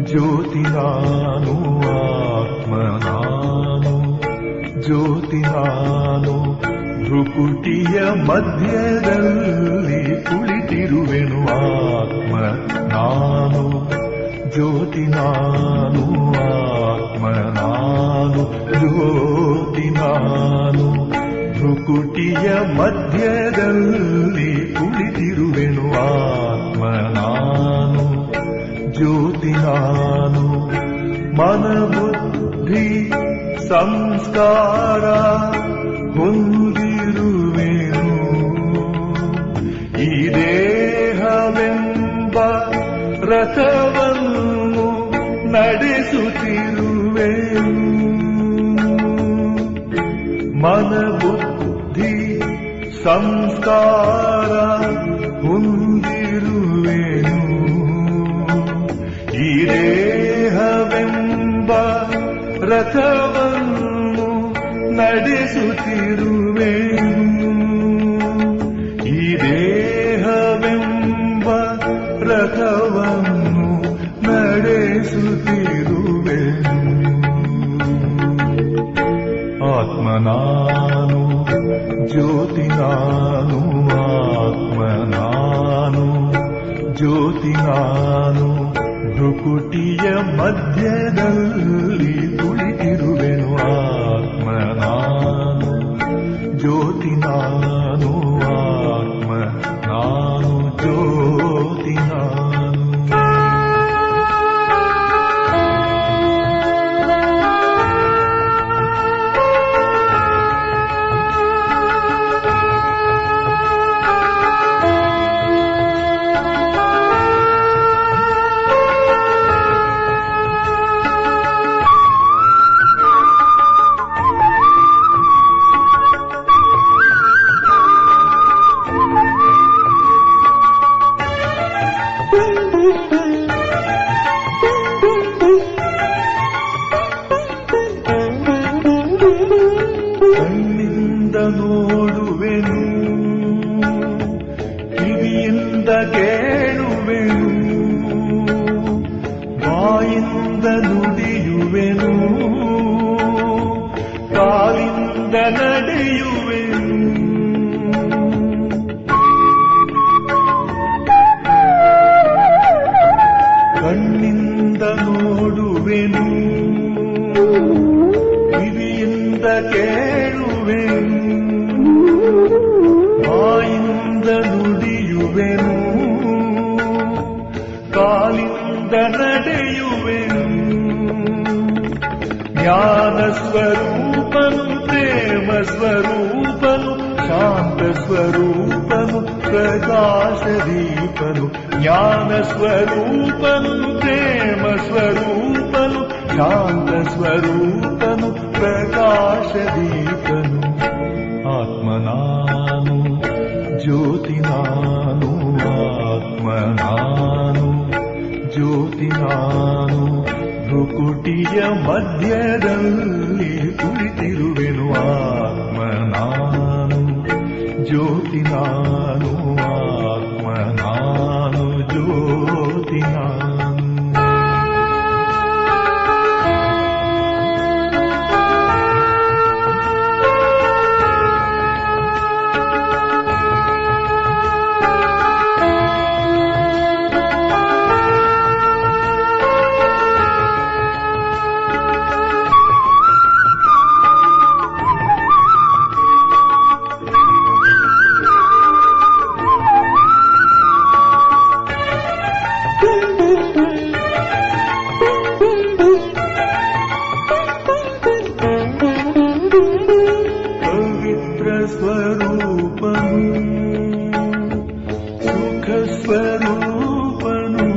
ಜ್ಯೋತಿ ನಾನು ಆತ್ಮ ನಾನು ಜ್ಯೋತಿ ನಾನು ಭ್ರುಕುಟಿಯ ಮಧ್ಯದಲ್ಲಿ ಕುಳಿತಿರುವೆನು ಆತ್ಮ ನಾನು ಜ್ಯೋತಿ ನಾನು ಆತ್ಮ ನಾನು ಜ್ಯೋತಿ ನಾನು ಭ್ರುಕುಟಿಯ ಮಧ್ಯದಲ್ಲಿ ಕುಳಿತಿರುವೆನು ಆತ್ಮ ನಾನು ಜ್ಯೋತಿ ನಾನು ಮನಬುದ್ಧಿ ಸಂಸ್ಕಾರ ಹೊಂದಿರುವೆನು ಈ ದೇಹವೆಂಬ ರಥವನ್ನು ನಡೆಸುತ್ತಿರುವೆನು ಮನಬುದ್ಧಿ ಸಂಸ್ಕಾರ ಹೊಂದಿರುವೆನು ಈ ದೇಹವೆಂಬ ರಥವನ್ನು ನಡೆಸುತ್ತಿರುವೆನು ಈ ದೇಹವೆಂಬ ರಥವನ್ನು ನಡೆಸುತ್ತಿರುವೆನು ಆತ್ಮ ನಾನು ಜ್ಯೋತಿ ನಾನು ಆತ್ಮ ನಾನು ಜ್ಯೋತಿ ನಾನು ಭ್ರುಕುಟಿಯ ಮಧ್ಯದಲ್ಲಿ ಕುಳಿತಿರುವೆನು ಆತ್ಮ ನಾನು ಜ್ಯೋತಿ ನಾನು ಆತ್ಮ ನಾನು ಜ್ಯೋತಿ ನಾನು ಕಣ್ಣಿಂದ ನೋಡುವೆನು ಕಿವಿಯಿಂದ ಕೇಳುವೆನು ಬಾಯಿಂದ ನುಡಿಯುವೆನು ಕಾಲಿಂದ ನಡೆಯುವೆನು ಕಣ್ಣಿಂದ ನೋಡುವೆನು ಕಿವಿಯಿಂದ ಕೇಳುವೆನು ಬಾಯಿಂದ ನುಡಿಯುವೆನು ಕಾಲಿಂದ ನಡೆಯುವೆನು ಜ್ಞಾನ ಸ್ವರೂಪನು ಪ್ರೇಮ ಸ್ವರೂಪನು ಶಾಂತ ಸ್ವರೂಪನು ಪ್ರಕಾಶ ದೀಪನು ಜ್ಞಾನ ಸ್ವರೂಪನು ಪ್ರೇಮ ಸ್ವರೂಪನು ಶಾಂತ ಸ್ವರೂಪನು ಪ್ರಕಾಶ ದೀಪನು ಆತ್ಮ ನಾನು ಜ್ಯೋತಿ ನಾನು ಆತ್ಮ ನಾನು ಜ್ಯೋತಿ ನಾನು ಭ್ರುಕುಟಿಯ ಮಧ್ಯದಲ್ಲಿ ಕುಳಿತಿರುವೆನು ಆತ್ಮ ನಾನು ಜ್ಯೋತಿ ನಾನು ಆತ್ಮ ನಾನು ಜ್ಯೋತಿ ನಾನು ಪವಿತ್ರ ಸ್ವರೂಪನು ಸುಖ ಸ್ವರೂಪನು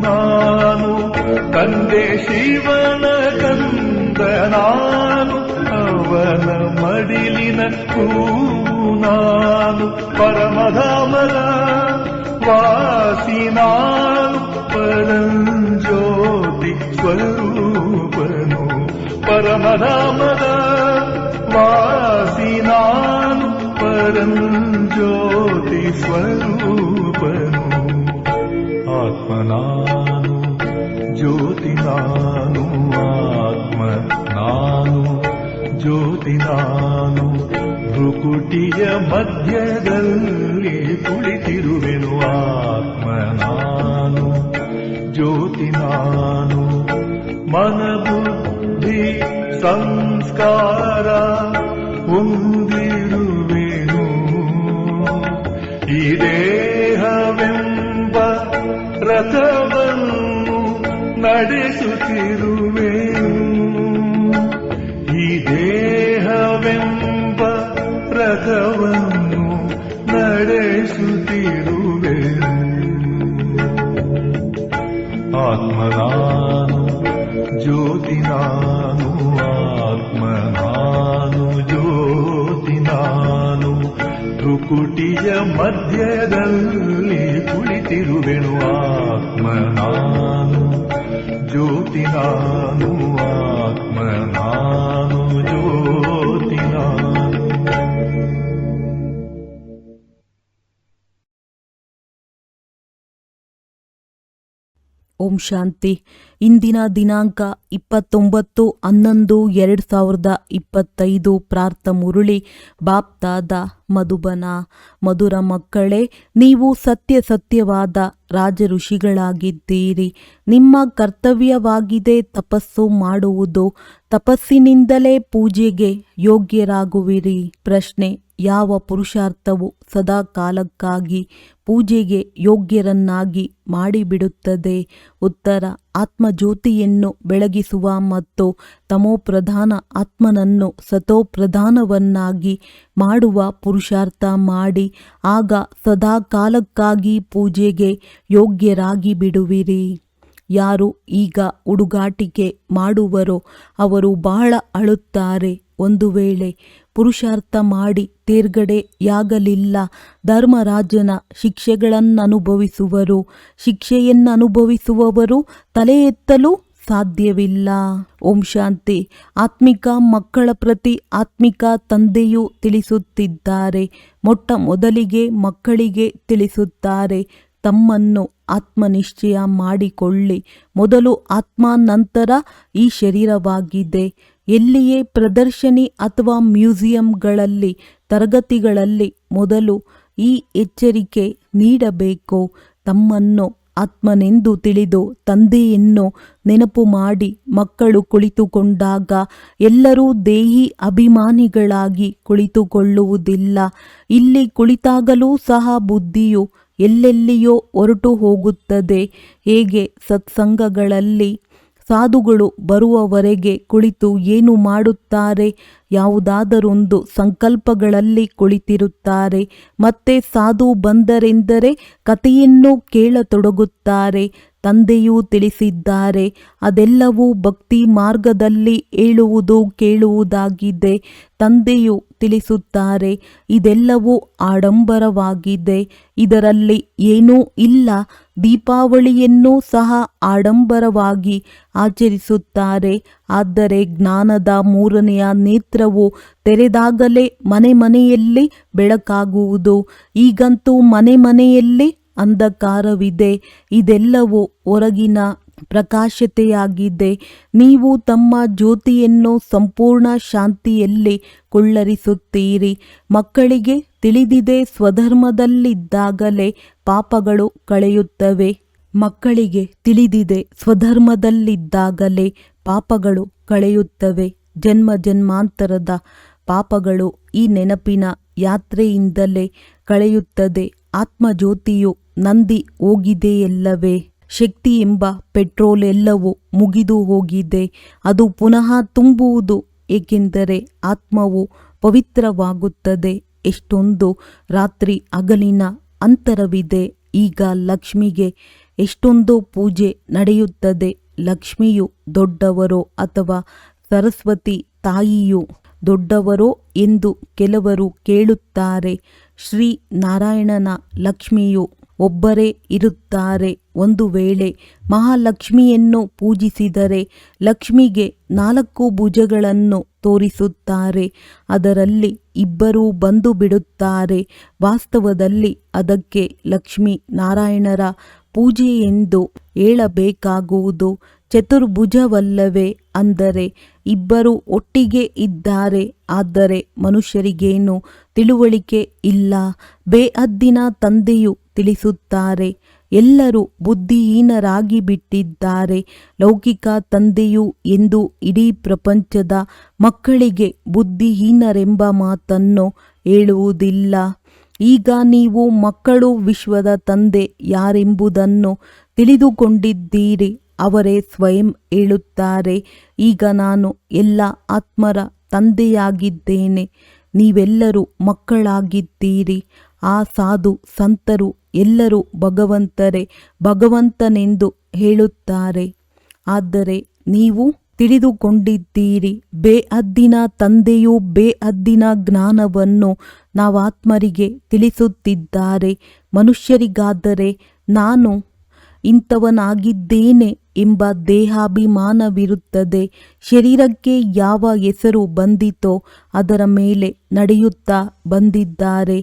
ನಾನು ತಂದೆ ಶಿವನ ಕಂದ ನಾನು ಅವನ ಮಡಿಲಿನ ನಾನು ಪರಮಧಾಮದ ವಾಸಿ ನಾನು ಪರಂಜ್ಯೋತಿ ಸ್ವರೂಪನು ಪರಮಧಾಮದ ವಾಸಿ ನಾನು ಪರಂಜ್ಯೋತಿ ಸ್ವರೂಪನು ಆತ್ಮ ನಾನು ಜ್ಯೋತಿ ನಾನು ಆತ್ಮ ನಾನು ಜ್ಯೋತಿ ನಾನು ಭ್ರುಕುಟಿಯ ಮಧ್ಯದಲ್ಲಿ ಕುಳಿತಿರುವೆನು ಆತ್ಮ ನಾನು ಜ್ಯೋತಿ ನಾನು ಮನಬುದ್ಧಿ ಸಂಸ್ಕಾರ ಹೊಂದಿರುವೆನು ಈ ದೇಹವೆಂಬ ರಥವನ್ನು ನಡೆಸುತ್ತಿರುವೆನು ಈ ದೇಹವೆಂಬ ರಥವನ್ನು ನಡೆಸುತ್ತಿರುವೆನು ಆತ್ಮ ನಾನು ಜ್ಯೋತಿ ನಾನು ಆತ್ಮ ನಾನು ಜ್ಯೋತಿ ನಾನು ಭ್ರುಕುಟಿಯ ಮಧ್ಯದಲ್ಲಿ ಕುಳಿತಿರುವೆನು ಆತ್ಮ ನಾನು ಜ್ಯೋತಿ ನಾನು ಆತ್ಮ ನಾನು ಜ್ಯೋತಿ ನಾನು. ಓಂ ಶಾಂತಿ. ಇಂದಿನ ದಿನಾಂಕ 29/11/2025. ಪ್ರಾರ್ಥ ಮುರುಳಿ ಬಾಪ್ತಾದ ಮಧುಬನ. ಮಧುರ ಮಕ್ಕಳೇ, ನೀವು ಸತ್ಯವಾದ ರಾಜ ಋಷಿಗಳಾಗಿದ್ದೀರಿ. ನಿಮ್ಮ ಕರ್ತವ್ಯವಾಗಿದೆ ತಪಸ್ಸು ಮಾಡುವುದು. ತಪಸ್ಸಿನಿಂದಲೇ ಪೂಜೆಗೆ ಯೋಗ್ಯರಾಗುವಿರಿ. ಪ್ರಶ್ನೆ: ಯಾವ ಪುರುಷಾರ್ಥವು ಸದಾ ಕಾಲಕ್ಕಾಗಿ ಪೂಜೆಗೆ ಯೋಗ್ಯರನ್ನಾಗಿ ಮಾಡಿಬಿಡುತ್ತದೆ? ಉತ್ತರ: ಆತ್ಮಜ್ಯೋತಿಯನ್ನು ಬೆಳಗಿಸುವ ಮತ್ತು ತಮೋಪ್ರಧಾನ ಆತ್ಮನನ್ನು ಸತೋಪ್ರಧಾನವನ್ನಾಗಿ ಮಾಡುವ ಪುರುಷಾರ್ಥ ಮಾಡಿ. ಆಗ ಸದಾ ಕಾಲಕ್ಕಾಗಿ ಪೂಜೆಗೆ ಯೋಗ್ಯರಾಗಿ ಬಿಡುವಿರಿ. ಯಾರು ಈಗ ಹುಡುಗಾಟಿಕೆ ಮಾಡುವರೋ ಅವರು ಬಹಳ ಅಳುತ್ತಾರೆ. ಒಂದು ವೇಳೆ ಪುರುಷಾರ್ಥ ಮಾಡಿ ತೇರ್ಗಡೆಯಾಗಲಿಲ್ಲ, ಧರ್ಮರಾಜನ ಶಿಕ್ಷೆಗಳನ್ನನುಭವಿಸುವರು. ಶಿಕ್ಷೆಯನ್ನನುಭವಿಸುವವರು ತಲೆ ಎತ್ತಲು ಸಾಧ್ಯವಿಲ್ಲ. ಓಂ ಶಾಂತಿ. ಆತ್ಮಿಕ ಮಕ್ಕಳ ಪ್ರತಿ ಆತ್ಮಿಕ ತಂದೆಯು ತಿಳಿಸುತ್ತಿದ್ದಾರೆ. ಮೊಟ್ಟ ಮೊದಲಿಗೆ ಮಕ್ಕಳಿಗೆ ತಿಳಿಸುತ್ತಾರೆ, ತಮ್ಮನ್ನು ಆತ್ಮನಿಶ್ಚಯ ಮಾಡಿಕೊಳ್ಳಿ. ಮೊದಲು ಆತ್ಮ, ನಂತರ ಈ ಶರೀರವಾಗಿದೆ. ಎಲ್ಲಿಯೇ ಪ್ರದರ್ಶನಿ ಅಥವಾ ಮ್ಯೂಸಿಯಂಗಳಲ್ಲಿ, ತರಗತಿಗಳಲ್ಲಿ ಮೊದಲು ಈ ಎಚ್ಚರಿಕೆ ನೀಡಬೇಕು. ತಮ್ಮನ್ನು ಆತ್ಮನೆಂದು ತಿಳಿದು ತಂದೆಯನ್ನು ನೆನಪು ಮಾಡಿ ಮಕ್ಕಳು ಕುಳಿತುಕೊಂಡಾಗ ಎಲ್ಲರೂ ದೇಹಿ ಅಭಿಮಾನಿಗಳಾಗಿ ಕುಳಿತುಕೊಳ್ಳುವುದಿಲ್ಲ. ಇಲ್ಲಿ ಕುಳಿತಾಗಲೂ ಸಹ ಬುದ್ಧಿಯು ಎಲ್ಲೆಲ್ಲಿಯೋ ಹೊರಟು ಹೋಗುತ್ತದೆ. ಹೇಗೆ ಸತ್ಸಂಗಗಳಲ್ಲಿ ಸಾಧುಗಳು ಬರುವವರೆಗೆ ಕುಳಿತು ಏನು ಮಾಡುತ್ತಾರೆ? ಯಾವುದಾದರೊಂದು ಸಂಕಲ್ಪಗಳಲ್ಲಿ ಕುಳಿತಿರುತ್ತಾರೆ. ಮತ್ತೆ ಸಾಧು ಬಂದರೆಂದರೆ ಕಥೆಯನ್ನು ಕೇಳತೊಡಗುತ್ತಾರೆ. ತಂದೆಯೂ ತಿಳಿಸಿದ್ದಾರೆ, ಅದೆಲ್ಲವೂ ಭಕ್ತಿ ಮಾರ್ಗದಲ್ಲಿ ಹೇಳುವುದು ಕೇಳುವುದಾಗಿದೆ. ತಂದೆಯು ತಿಳಿಸುತ್ತಾರೆ, ಇದೆಲ್ಲವೂ ಆಡಂಬರವಾಗಿದೆ, ಇದರಲ್ಲಿ ಏನೂ ಇಲ್ಲ. ದೀಪಾವಳಿಯನ್ನು ಸಹ ಆಡಂಬರವಾಗಿ ಆಚರಿಸುತ್ತಾರೆ. ಆದರೆ ಜ್ಞಾನದ ಮೂರನೆಯ ನೇತ್ರವು ತೆರೆದಾಗಲೇ ಮನೆ ಮನೆಯಲ್ಲಿ ಬೆಳಕಾಗುವುದು. ಈಗಂತೂ ಮನೆ ಮನೆಯಲ್ಲಿ ಅಂಧಕಾರವಿದೆ. ಇದೆಲ್ಲವೂ ಹೊರಗಿನ ಪ್ರಕಾಶತೆಯಾಗಿದೆ. ನೀವು ತಮ್ಮ ಜ್ಯೋತಿಯನ್ನು ಸಂಪೂರ್ಣ ಶಾಂತಿಯಲ್ಲಿ ಕುಳ್ಳರಿಸುತ್ತೀರಿ. ಮಕ್ಕಳಿಗೆ ತಿಳಿದಿದೆ, ಸ್ವಧರ್ಮದಲ್ಲಿದ್ದಾಗಲೇ ಪಾಪಗಳು ಕಳೆಯುತ್ತವೆ. ಮಕ್ಕಳಿಗೆ ತಿಳಿದಿದೆ, ಸ್ವಧರ್ಮದಲ್ಲಿದ್ದಾಗಲೇ ಪಾಪಗಳು ಕಳೆಯುತ್ತವೆ. ಜನ್ಮ ಜನ್ಮಾಂತರದ ಪಾಪಗಳು ಈ ನೆನಪಿನ ಯಾತ್ರೆಯಿಂದಲೇ ಕಳೆಯುತ್ತದೆ. ಆತ್ಮಜ್ಯೋತಿಯು ನಂದಿ ಹೋಗಿದೆಯಲ್ಲವೇ? ಶಕ್ತಿ ಎಂಬ ಪೆಟ್ರೋಲ್ ಎಲ್ಲವೂ ಮುಗಿದು ಹೋಗಿದೆ. ಅದು ಪುನಃ ತುಂಬುವುದು, ಏಕೆಂದರೆ ಆತ್ಮವು ಪವಿತ್ರವಾಗುತ್ತದೆ. ಎಷ್ಟೊಂದು ರಾತ್ರಿ ಹಗಲಿನ ಅಂತರವಿದೆ. ಈಗ ಲಕ್ಷ್ಮಿಗೆ ಎಷ್ಟೊಂದು ಪೂಜೆ ನಡೆಯುತ್ತದೆ. ಲಕ್ಷ್ಮಿಯು ದೊಡ್ಡವರೋ ಅಥವಾ ಸರಸ್ವತಿ ತಾಯಿಯು ದೊಡ್ಡವರೋ ಎಂದು ಕೆಲವರು ಕೇಳುತ್ತಾರೆ. ಶ್ರೀ ನಾರಾಯಣನ ಲಕ್ಷ್ಮಿಯು ಒಬ್ಬರೇ ಇರುತ್ತಾರೆ. ಒಂದು ವೇಳೆ ಮಹಾಲಕ್ಷ್ಮಿಯನ್ನು ಪೂಜಿಸಿದರೆ ಲಕ್ಷ್ಮಿಗೆ 4 ಭುಜಗಳನ್ನು ತೋರಿಸುತ್ತಾರೆ. ಅದರಲ್ಲಿ ಇಬ್ಬರೂ ಬಂದು ಬಿಡುತ್ತಾರೆ. ವಾಸ್ತವದಲ್ಲಿ ಅದಕ್ಕೆ ಲಕ್ಷ್ಮೀ ನಾರಾಯಣರ ಪೂಜೆ ಎಂದು ಹೇಳಬೇಕಾಗುವುದು. ಚತುರ್ಭುಜವಲ್ಲವೇ? ಅಂದರೆ ಇಬ್ಬರು ಒಟ್ಟಿಗೆ ಇದ್ದಾರೆ. ಆದರೆ ಮನುಷ್ಯರಿಗೇನು ತಿಳುವಳಿಕೆ ಇಲ್ಲ. ಬೇಹದ್ದಿನ ತಂದೆಯು ತಿಳಿಸುತ್ತಾರೆ. ಎಲ್ಲರೂ ಬುದ್ಧಿಹೀನರಾಗಿ ಬಿಟ್ಟಿದ್ದಾರೆ. ಲೌಕಿಕ ತಂದೆಯು ಎಂದು ಇಡೀ ಪ್ರಪಂಚದ ಮಕ್ಕಳಿಗೆ ಬುದ್ಧಿಹೀನರೆಂಬ ಮಾತನ್ನು ಹೇಳುವುದಿಲ್ಲ. ಈಗ ನೀವು ಮಕ್ಕಳು ವಿಶ್ವದ ತಂದೆ ಯಾರೆಂಬುದನ್ನು ತಿಳಿದುಕೊಂಡಿದ್ದೀರಿ. ಅವರೇ ಸ್ವಯಂ ಹೇಳುತ್ತಾರೆ, ಈಗ ನಾನು ಎಲ್ಲ ಆತ್ಮರ ತಂದೆಯಾಗಿದ್ದೇನೆ. ನೀವೆಲ್ಲರೂ ಮಕ್ಕಳಾಗಿದ್ದೀರಿ. ಆ ಸಾಧು ಸಂತರು ಎಲ್ಲರೂ ಭಗವಂತರೇ ಭಗವಂತನೆಂದು ಹೇಳುತ್ತಾರೆ. ಆದರೆ ನೀವು ತಿಳಿದುಕೊಂಡಿದ್ದೀರಿ, ಬೇಹದ್ದಿನ ತಂದೆಯು ಬೇಹದ್ದಿನ ಜ್ಞಾನವನ್ನು ನಾವಾತ್ಮರಿಗೆ ತಿಳಿಸುತ್ತಿದ್ದಾರೆ. ಮನುಷ್ಯರಿಗಾದರೆ ನಾನು ಇಂಥವನಾಗಿದ್ದೇನೆ ಎಂಬ ದೇಹಾಭಿಮಾನವಿರುತ್ತದೆ. ಶರೀರಕ್ಕೆ ಯಾವ ಹೆಸರು ಬಂದಿತೋ ಅದರ ಮೇಲೆ ನಡೆಯುತ್ತಾ ಬಂದಿದ್ದಾರೆ.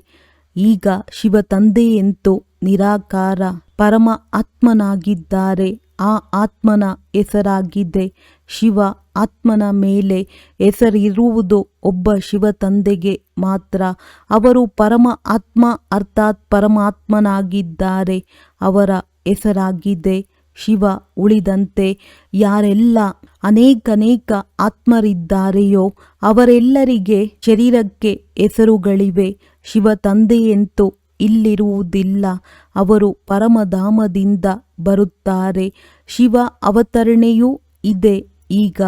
ಈಗ ಶಿವತಂದೆಯಂತೂ ನಿರಾಕಾರ ಪರಮ ಆತ್ಮನಾಗಿದ್ದಾರೆ. ಆ ಆತ್ಮನ ಹೆಸರಾಗಿದೆ ಶಿವ. ಆತ್ಮನ ಮೇಲೆ ಹೆಸರಿರುವುದು ಒಬ್ಬ ಶಿವತಂದೆಗೆ ಮಾತ್ರ. ಅವರು ಪರಮ ಆತ್ಮ ಅರ್ಥಾತ್ ಪರಮಾತ್ಮನಾಗಿದ್ದಾರೆ. ಅವರ ಹೆಸರಾಗಿದೆ ಶಿವ. ಉಳಿದಂತೆ ಯಾರೆಲ್ಲ ಅನೇಕನೇಕ ಆತ್ಮರಿದ್ದಾರೆಯೋ ಅವರೆಲ್ಲರಿಗೆ ಶರೀರಕ್ಕೆ ಹೆಸರುಗಳಿವೆ. ಶಿವ ತಂದೆಯಂತೂ ಇಲ್ಲಿರುವುದಿಲ್ಲ. ಅವರು ಪರಮಧಾಮದಿಂದ ಬರುತ್ತಾರೆ. ಶಿವ ಅವತರಣೆಯೂ ಇದೆ. ಈಗ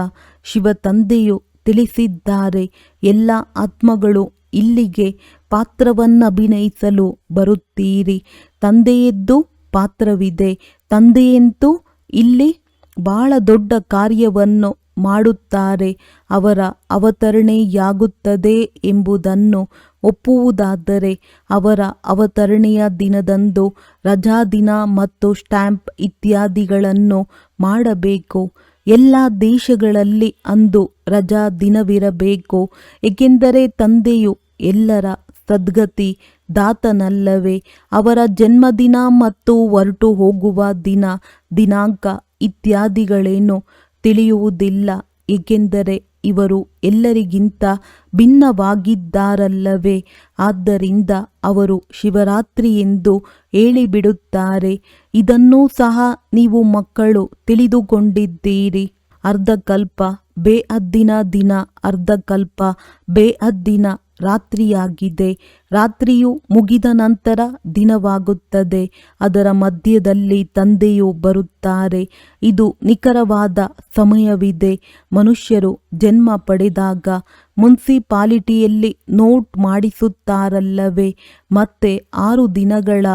ಶಿವ ತಂದೆಯು ತಿಳಿಸಿದ್ದಾರೆ, ಎಲ್ಲ ಆತ್ಮಗಳು ಇಲ್ಲಿಗೆ ಪಾತ್ರವನ್ನಭಿನಯಿಸಲು ಬರುತ್ತೀರಿ. ತಂದೆಯದ್ದು ಪಾತ್ರವಿದೆ. ತಂದೆಯಂತೂ ಇಲ್ಲಿ ಬಹಳ ದೊಡ್ಡ ಕಾರ್ಯವನ್ನು ಮಾಡುತ್ತಾರೆ. ಅವರ ಅವತರಣೆಯಾಗುತ್ತದೆ ಎಂಬುದನ್ನು ಒಪ್ಪುವುದಾದರೆ ಅವರ ಅವತರಣೆಯ ದಿನದಂದು ರಜಾದಿನ ಮತ್ತು ಸ್ಟ್ಯಾಂಪ್ ಇತ್ಯಾದಿಗಳನ್ನು ಮಾಡಬೇಕು. ಎಲ್ಲ ದೇಶಗಳಲ್ಲಿ ಅಂದು ರಜಾ ದಿನವಿರಬೇಕು. ಏಕೆಂದರೆ ತಂದೆಯು ಎಲ್ಲರ ಸದ್ಗತಿ ದಾತನಲ್ಲವೇ? ಅವರ ಜನ್ಮದಿನ ಮತ್ತು ಹೊರಟು ಹೋಗುವ ದಿನ, ದಿನಾಂಕ ಇತ್ಯಾದಿಗಳೇನು ತಿಳಿಯುವುದಿಲ್ಲ. ಏಕೆಂದರೆ ಇವರು ಎಲ್ಲರಿಗಿಂತ ಭಿನ್ನವಾಗಿದ್ದಾರಲ್ಲವೇ? ಆದ್ದರಿಂದ ಅವರು ಶಿವರಾತ್ರಿ ಎಂದು ಹೇಳಿಬಿಡುತ್ತಾರೆ. ಇದನ್ನೂ ಸಹ ನೀವು ಮಕ್ಕಳು ತಿಳಿದುಕೊಂಡಿದ್ದೀರಿ. ಅರ್ಧಕಲ್ಪ ಬೇಹದ್ದಿನ ದಿನ, ಅರ್ಧಕಲ್ಪ ಬೇಹದ್ದಿನ ರಾತ್ರಿಯಾಗಿದೆ. ರಾತ್ರಿಯು ಮುಗಿದ ನಂತರ ದಿನವಾಗುತ್ತದೆ. ಅದರ ಮಧ್ಯದಲ್ಲಿ ತಂದೆಯು ಬರುತ್ತಾರೆ. ಇದು ನಿಖರವಾದ ಸಮಯವಿದೆ. ಮನುಷ್ಯರು ಜನ್ಮ ಪಡೆದಾಗ ಮುನ್ಸಿಪಾಲಿಟಿಯಲ್ಲಿ ನೋಟ್ ಮಾಡಿಸುತ್ತಾರಲ್ಲವೇ? ಮತ್ತೆ 6 ದಿನಗಳ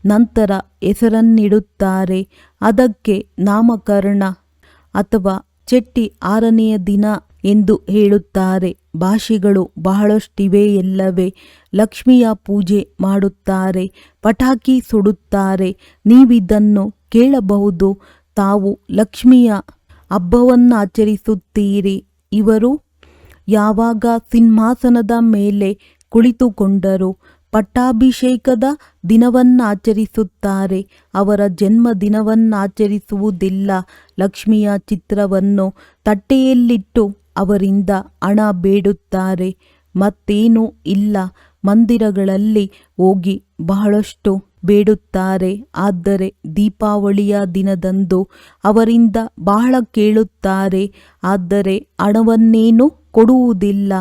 ನಂತರ ಹೆಸರನ್ನಿಡುತ್ತಾರೆ. ಅದಕ್ಕೆ ನಾಮಕರಣ ಅಥವಾ ಚೆಟ್ಟಿ 6ನೆಯ ದಿನ ಎಂದು ಹೇಳುತ್ತಾರೆ. ಭಾಷೆಗಳು ಬಹಳಷ್ಟಿವೆ ಎಲ್ಲವೇ? ಲಕ್ಷ್ಮಿಯ ಪೂಜೆ ಮಾಡುತ್ತಾರೆ, ಪಟಾಕಿ ಸುಡುತ್ತಾರೆ. ನೀವಿದನ್ನು ಕೇಳಬಹುದು. ತಾವು ಲಕ್ಷ್ಮಿಯ ಹಬ್ಬವನ್ನಾಚರಿಸುತ್ತೀರಿ. ಇವರು ಯಾವಾಗ ಸಿಂಹಾಸನದ ಮೇಲೆ ಕುಳಿತುಕೊಂಡರು ಪಟ್ಟಾಭಿಷೇಕದ ದಿನವನ್ನಾಚರಿಸುತ್ತಾರೆ. ಅವರ ಜನ್ಮದಿನವನ್ನಾಚರಿಸುವುದಿಲ್ಲ. ಲಕ್ಷ್ಮಿಯ ಚಿತ್ರವನ್ನು ತಟ್ಟೆಯಲ್ಲಿಟ್ಟು ಅವರಿಂದ ಹಣ ಬೇಡುತ್ತಾರೆ. ಮತ್ತೇನೂ ಇಲ್ಲ. ಮಂದಿರಗಳಲ್ಲಿ ಹೋಗಿ ಬಹಳಷ್ಟು ಬೇಡುತ್ತಾರೆ. ಆದರೆ ದೀಪಾವಳಿಯ ದಿನದಂದು ಅವರಿಂದ ಬಹಳ ಕೇಳುತ್ತಾರೆ. ಆದರೆ ಹಣವನ್ನೇನೂ ಕೊಡುವುದಿಲ್ಲ.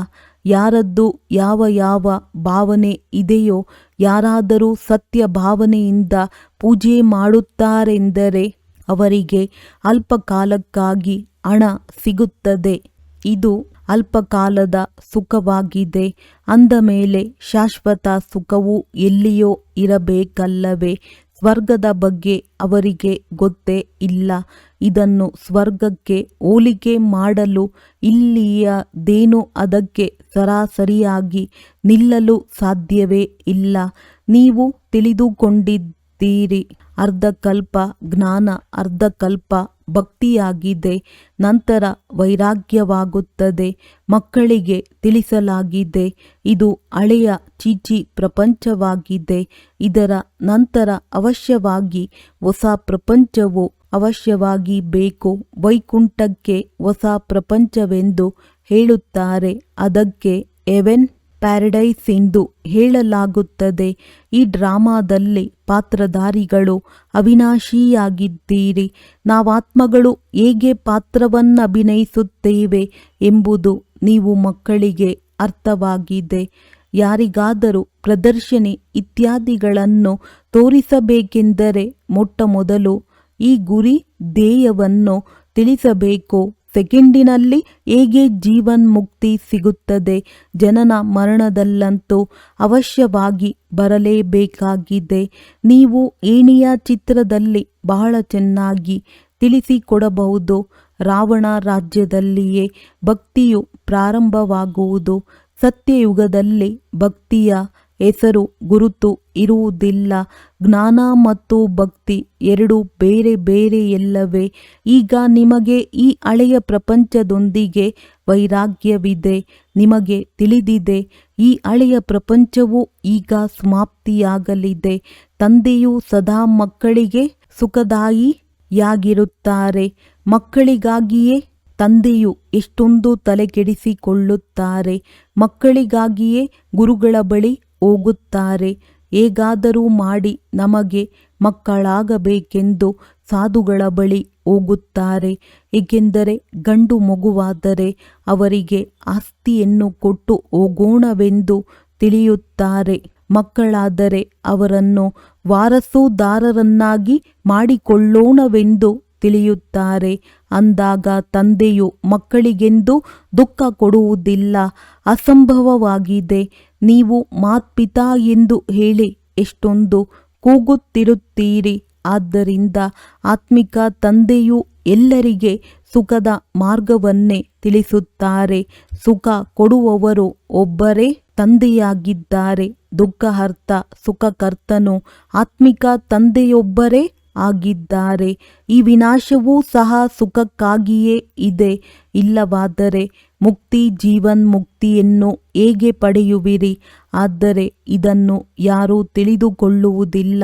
ಯಾರದ್ದು ಯಾವ ಯಾವ ಭಾವನೆ ಇದೆಯೋ, ಯಾರಾದರೂ ಸತ್ಯ ಭಾವನೆಯಿಂದ ಪೂಜೆ ಮಾಡುತ್ತಾರೆಂದರೆ ಅವರಿಗೆ ಅಲ್ಪಕಾಲಕ್ಕಾಗಿ ಹಣ ಸಿಗುತ್ತದೆ. ಇದು ಅಲ್ಪಕಾಲದ ಸುಖವಾಗಿದೆ. ಅಂದ ಮೇಲೆ ಶಾಶ್ವತ ಸುಖವು ಎಲ್ಲಿಯೋ ಇರಬೇಕಲ್ಲವೇ? ಸ್ವರ್ಗದ ಬಗ್ಗೆ ಅವರಿಗೆ ಗೊತ್ತೇ ಇಲ್ಲ. ಇದನ್ನು ಸ್ವರ್ಗಕ್ಕೆ ಹೋಲಿಕೆ ಮಾಡಲು ಇಲ್ಲಿಯದೇನು ಅದಕ್ಕೆ ಸರಾಸರಿಯಾಗಿ ನಿಲ್ಲಲು ಸಾಧ್ಯವೇ ಇಲ್ಲ. ನೀವು ತಿಳಿದುಕೊಂಡಿದ್ದೀರಿ, ಅರ್ಧಕಲ್ಪ ಜ್ಞಾನ ಅರ್ಧಕಲ್ಪ ಭಕ್ತಿಯಾಗಿದೆ, ನಂತರ ವೈರಾಗ್ಯವಾಗುತ್ತದೆ. ಮಕ್ಕಳಿಗೆ ತಿಳಿಸಲಾಗಿದೆ, ಇದು ಹಳೆಯ ಚೀಚಿ ಪ್ರಪಂಚವಾಗಿದೆ, ಇದರ ನಂತರ ಅವಶ್ಯವಾಗಿ ಹೊಸ ಪ್ರಪಂಚವು ಅವಶ್ಯವಾಗಿ ಬೇಕು. ವೈಕುಂಠಕ್ಕೆ ಹೊಸ ಪ್ರಪಂಚವೆಂದು ಹೇಳುತ್ತಾರೆ, ಅದಕ್ಕೆ ಹೆವೆನ್ ಪ್ಯಾರಡೈಸ್ ಎಂದು ಹೇಳಲಾಗುತ್ತದೆ. ಈ ಡ್ರಾಮಾದಲ್ಲಿ ಪಾತ್ರಧಾರಿಗಳು ಅವಿನಾಶಿಯಾಗಿದ್ದೀರಿ. ನಾವಾತ್ಮಗಳು ಹೇಗೆ ಪಾತ್ರವನ್ನಭಿನಯಿಸುತ್ತೇವೆ ಎಂಬುದು ನೀವು ಮಕ್ಕಳಿಗೆ ಅರ್ಥವಾಗಿದೆ. ಯಾರಿಗಾದರೂ ಪ್ರದರ್ಶನಿ ಇತ್ಯಾದಿಗಳನ್ನು ತೋರಿಸಬೇಕೆಂದರೆ ಮೊಟ್ಟಮೊದಲು ಈ ಗುರಿ ಧ್ಯೇಯವನ್ನು ತಿಳಿಸಬೇಕು. ಸೆಕೆಂಡಿನಲ್ಲಿ ಹೇಗೆ ಜೀವನ್ಮುಕ್ತಿ ಸಿಗುತ್ತದೆ, ಜನನ ಮರಣದಲ್ಲಂತೂ ಅವಶ್ಯವಾಗಿ ಬರಲೇಬೇಕಾಗಿದೆ. ನೀವು ಏಣಿಯ ಚಿತ್ರದಲ್ಲಿ ಬಹಳ ಚೆನ್ನಾಗಿ ತಿಳಿಸಿಕೊಡಬಹುದು. ರಾವಣ ರಾಜ್ಯದಲ್ಲಿಯೇ ಭಕ್ತಿಯು ಪ್ರಾರಂಭವಾಗುವುದು. ಸತ್ಯಯುಗದಲ್ಲಿ ಭಕ್ತಿಯ ಹೆಸರು ಗುರುತು ಇರುವುದಿಲ್ಲ. ಜ್ಞಾನ ಮತ್ತು ಭಕ್ತಿ ಎರಡು ಬೇರೆ ಬೇರೆಯಲ್ಲವೇ? ಈಗ ನಿಮಗೆ ಈ ಹಳೆಯ ಪ್ರಪಂಚದೊಂದಿಗೆ ವೈರಾಗ್ಯವಿದೆ. ನಿಮಗೆ ತಿಳಿದಿದೆ, ಈ ಹಳೆಯ ಪ್ರಪಂಚವು ಈಗ ಸಮಾಪ್ತಿಯಾಗಲಿದೆ. ತಂದೆಯು ಸದಾ ಮಕ್ಕಳಿಗೆ ಸುಖದಾಯಿಯಾಗಿರುತ್ತಾರೆ. ಮಕ್ಕಳಿಗಾಗಿಯೇ ತಂದೆಯು ಎಷ್ಟೊಂದು ತಲೆಕೆಡಿಸಿಕೊಳ್ಳುತ್ತಾರೆ. ಮಕ್ಕಳಿಗಾಗಿಯೇ ಗುರುಗಳ ಬಳಿ ಹೋಗುತ್ತಾರೆ. ಹೇಗಾದರೂ ಮಾಡಿ ನಮಗೆ ಮಕ್ಕಳಾಗಬೇಕೆಂದು ಸಾಧುಗಳ ಬಳಿ ಹೋಗುತ್ತಾರೆ. ಏಕೆಂದರೆ ಗಂಡು ಮಗುವಾದರೆ ಅವರಿಗೆ ಆಸ್ತಿಯನ್ನು ಕೊಟ್ಟು ಹೋಗೋಣವೆಂದು ತಿಳಿಯುತ್ತಾರೆ. ಮಕ್ಕಳಾದರೆ ಅವರನ್ನು ವಾರಸುದಾರರನ್ನಾಗಿ ಮಾಡಿಕೊಳ್ಳೋಣವೆಂದು ತಿಳಿಯುತ್ತಾರೆ. ಅಂದಾಗ ತಂದೆಯು ಮಕ್ಕಳಿಗೆಂದು ದುಃಖ ಕೊಡುವುದಿಲ್ಲ. ಅಸಂಭವವಾಗಿದೆ. ನೀವು ಮಾತ್ಪಿತಾ ಎಂದು ಹೇಳಿ ಎಷ್ಟೊಂದು ಕೂಗುತ್ತಿರುತ್ತೀರಿ. ಆದ್ದರಿಂದ ಆತ್ಮಿಕ ತಂದೆಯು ಎಲ್ಲರಿಗೆ ಸುಖದ ಮಾರ್ಗವನ್ನೇ ತಿಳಿಸುತ್ತಾರೆ. ಸುಖ ಕೊಡುವವರು ಒಬ್ಬರೇ ತಂದೆಯಾಗಿದ್ದಾರೆ. ದುಃಖಹರ್ತ ಸುಖಕರ್ತನು ಆತ್ಮಿಕ ತಂದೆಯೊಬ್ಬರೇ ಆಗಿದ್ದಾರೆ. ಈ ವಿನಾಶವೂ ಸಹ ಸುಖಕ್ಕಾಗಿಯೇ ಇದೆ. ಇಲ್ಲವಾದರೆ ಮುಕ್ತಿ ಜೀವನ್ಮುಕ್ತಿಯನ್ನು ಹೇಗೆ ಪಡೆಯುವಿರಿ? ಆದರೆ ಇದನ್ನು ಯಾರೂ ತಿಳಿದುಕೊಳ್ಳುವುದಿಲ್ಲ.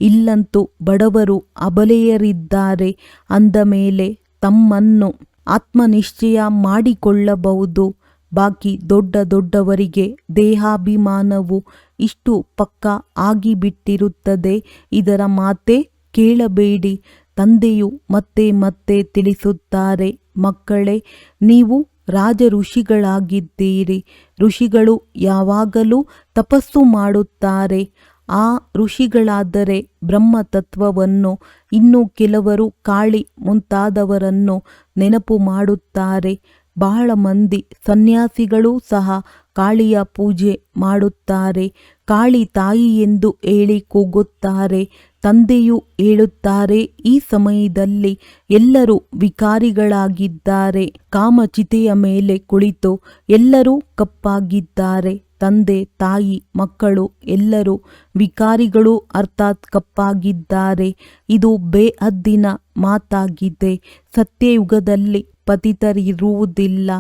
ಇಲ್ಲಂತೂ ಬಡವರು ಅಬಲೆಯರಿದ್ದಾರೆ. ಅಂದ ಮೇಲೆ ತಮ್ಮನ್ನು ಆತ್ಮನಿಶ್ಚಯ ಮಾಡಿಕೊಳ್ಳಬಹುದು. ಬಾಕಿ ದೊಡ್ಡವರಿಗೆ ದೇಹಾಭಿಮಾನವು ಇಷ್ಟು ಪಕ್ಕ ಆಗಿಬಿಟ್ಟಿರುತ್ತದೆ. ಇದರ ಮಾತೇ ಕೇಳಬೇಡಿ. ತಂದೆಯು ಮತ್ತೆ ಮತ್ತೆ ತಿಳಿಸುತ್ತಾರೆ, ಮಕ್ಕಳೇ, ನೀವು ರಾಜ ಋಷಿಗಳಾಗಿದ್ದೀರಿ. ಋಷಿಗಳು ಯಾವಾಗಲೂ ತಪಸ್ಸು ಮಾಡುತ್ತಾರೆ. ಆ ಋಷಿಗಳಾದರೆ ಬ್ರಹ್ಮತತ್ವವನ್ನು, ಇನ್ನು ಕೆಲವರು ಕಾಳಿ ಮುಂತಾದವರನ್ನು ನೆನಪು ಮಾಡುತ್ತಾರೆ. ಬಹಳ ಮಂದಿ ಸನ್ಯಾಸಿಗಳೂ ಸಹ ಕಾಳಿಯ ಪೂಜೆ ಮಾಡುತ್ತಾರೆ. ಕಾಳಿ ತಾಯಿ ಎಂದು ಹೇಳಿ ಕೂಗುತ್ತಾರೆ. ತಂದೆಯು ಹೇಳುತ್ತಾರೆ, ಈ ಸಮಯದಲ್ಲಿ ಎಲ್ಲರೂ ವಿಕಾರಿಗಳಾಗಿದ್ದಾರೆ. ಕಾಮಚಿತೆಯ ಮೇಲೆ ಕುಳಿತು ಎಲ್ಲರೂ ಕಪ್ಪಾಗಿದ್ದಾರೆ. ತಂದೆ ತಾಯಿ ಮಕ್ಕಳು ಎಲ್ಲರೂ ವಿಕಾರಿಗಳು, ಅರ್ಥಾತ್ ಕಪ್ಪಾಗಿದ್ದಾರೆ. ಇದು ಬೇಹದ್ದಿನ ಮಾತಾಗಿದೆ. ಸತ್ಯಯುಗದಲ್ಲಿ ಪತಿತರಿರುವುದಿಲ್ಲ.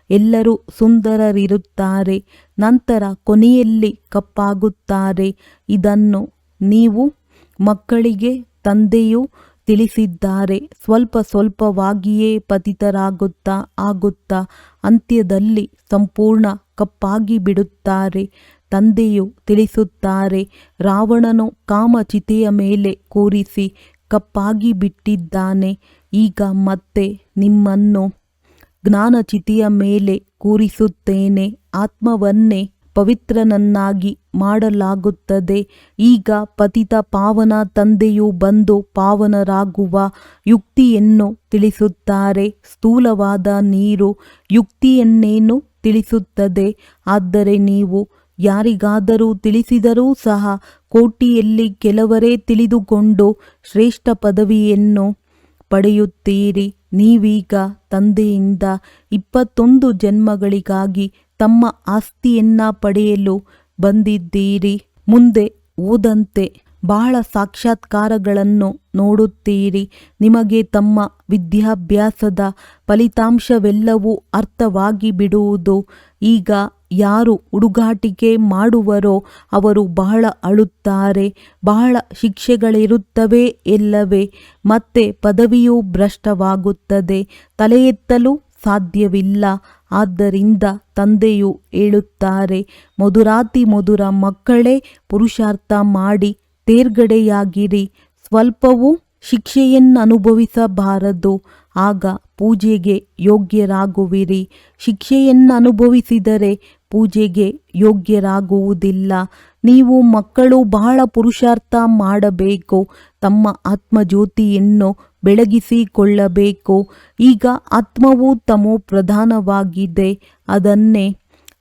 ಎಲ್ಲರೂ ಸುಂದರರಿರುತ್ತಾರೆ. ನಂತರ ಕೊನೆಯಲ್ಲಿ ಕಪ್ಪಾಗುತ್ತಾರೆ. ಇದನ್ನು ನೀವು ಮಕ್ಕಳಿಗೆ ತಂದೆಯು ತಿಳಿಸಿದ್ದಾರೆ. ಸ್ವಲ್ಪ ಸ್ವಲ್ಪವಾಗಿಯೇ ಪತಿತರಾಗುತ್ತಾ ಅಂತ್ಯದಲ್ಲಿ ಸಂಪೂರ್ಣ ಕಪ್ಪಾಗಿ ಬಿಡುತ್ತಾರೆ. ತಂದೆಯು ತಿಳಿಸುತ್ತಾರೆ, ರಾವಣನು ಕಾಮಚಿತೆಯ ಮೇಲೆ ಕೂರಿಸಿ ಕಪ್ಪಾಗಿ ಬಿಟ್ಟಿದ್ದಾನೆ. ಈಗ ಮತ್ತೆ ನಿಮ್ಮನ್ನು ಜ್ಞಾನಚಿತೆಯ ಮೇಲೆ ಕೂರಿಸುತ್ತೇನೆ. ಆತ್ಮವನ್ನೇ ಪವಿತ್ರನನ್ನಾಗಿ ಮಾಡಲಾಗುತ್ತದೆ. ಈಗ ಪತಿತ ಪಾವನ ತಂದೆಯು ಬಂದು ಪಾವನರಾಗುವ ಯುಕ್ತಿಯನ್ನು ತಿಳಿಸುತ್ತಾರೆ. ಸ್ಥೂಲವಾದ ನೀರು ಯುಕ್ತಿಯನ್ನೇನು ತಿಳಿಸುತ್ತದೆ. ಆದರೆ ನೀವು ಯಾರಿಗಾದರೂ ತಿಳಿಸಿದರೂ ಸಹ ಕೋಟಿಯಲ್ಲಿ ಕೆಲವರೇ ತಿಳಿದುಕೊಂಡು ಶ್ರೇಷ್ಠ ಪದವಿಯನ್ನು ಪಡೆಯುತ್ತೀರಿ. ನೀವೀಗ ತಂದೆಯಿಂದ 21 ಜನ್ಮಗಳಿಗಾಗಿ ತಮ್ಮ ಆಸ್ತಿಯನ್ನ ಪಡೆಯಲು ಬಂದಿದ್ದೀರಿ. ಮುಂದೆ ಓದಂತೆ ಬಹಳ ಸಾಕ್ಷಾತ್ಕಾರಗಳನ್ನು ನೋಡುತ್ತೀರಿ. ನಿಮಗೆ ತಮ್ಮ ವಿದ್ಯಾಭ್ಯಾಸದ ಫಲಿತಾಂಶವೆಲ್ಲವೂ ಅರ್ಥವಾಗಿ ಬಿಡುವುದು. ಈಗ ಯಾರು ಹುಡುಗಾಟಿಕೆ ಮಾಡುವರೋ ಅವರು ಬಹಳ ಅಳುತ್ತಾರೆ. ಬಹಳ ಶಿಕ್ಷೆಗಳಿರುತ್ತವೆ ಎಲ್ಲವೇ. ಮತ್ತೆ ಪದವಿಯೂ ಭ್ರಷ್ಟವಾಗುತ್ತದೆ. ತಲೆ ಎತ್ತಲು ಸಾಧ್ಯವಿಲ್ಲ. ಆದ್ದರಿಂದ ತಂದೆಯು ಹೇಳುತ್ತಾರೆ, ಮಧುರಾತಿ ಮಧುರ ಮಕ್ಕಳೇ, ಪುರುಷಾರ್ಥ ಮಾಡಿ ತೇರ್ಗಡೆಯಾಗಿರಿ. ಸ್ವಲ್ಪವೂ ಶಿಕ್ಷೆಯನ್ನನುಭವಿಸಬಾರದು. ಆಗ ಪೂಜೆಗೆ ಯೋಗ್ಯರಾಗುವಿರಿ. ಶಿಕ್ಷೆಯನ್ನನುಭವಿಸಿದರೆ ಪೂಜೆಗೆ ಯೋಗ್ಯರಾಗುವುದಿಲ್ಲ. ನೀವು ಮಕ್ಕಳು ಬಹಳ ಪುರುಷಾರ್ಥ ಮಾಡಬೇಕು. ತಮ್ಮ ಆತ್ಮಜ್ಯೋತಿಯನ್ನು ಬೆಳಗಿಸಿಕೊಳ್ಳಬೇಕು. ಈಗ ಆತ್ಮವು ತಮೋ ಪ್ರಧಾನವಾಗಿದೆ. ಅದನ್ನೇ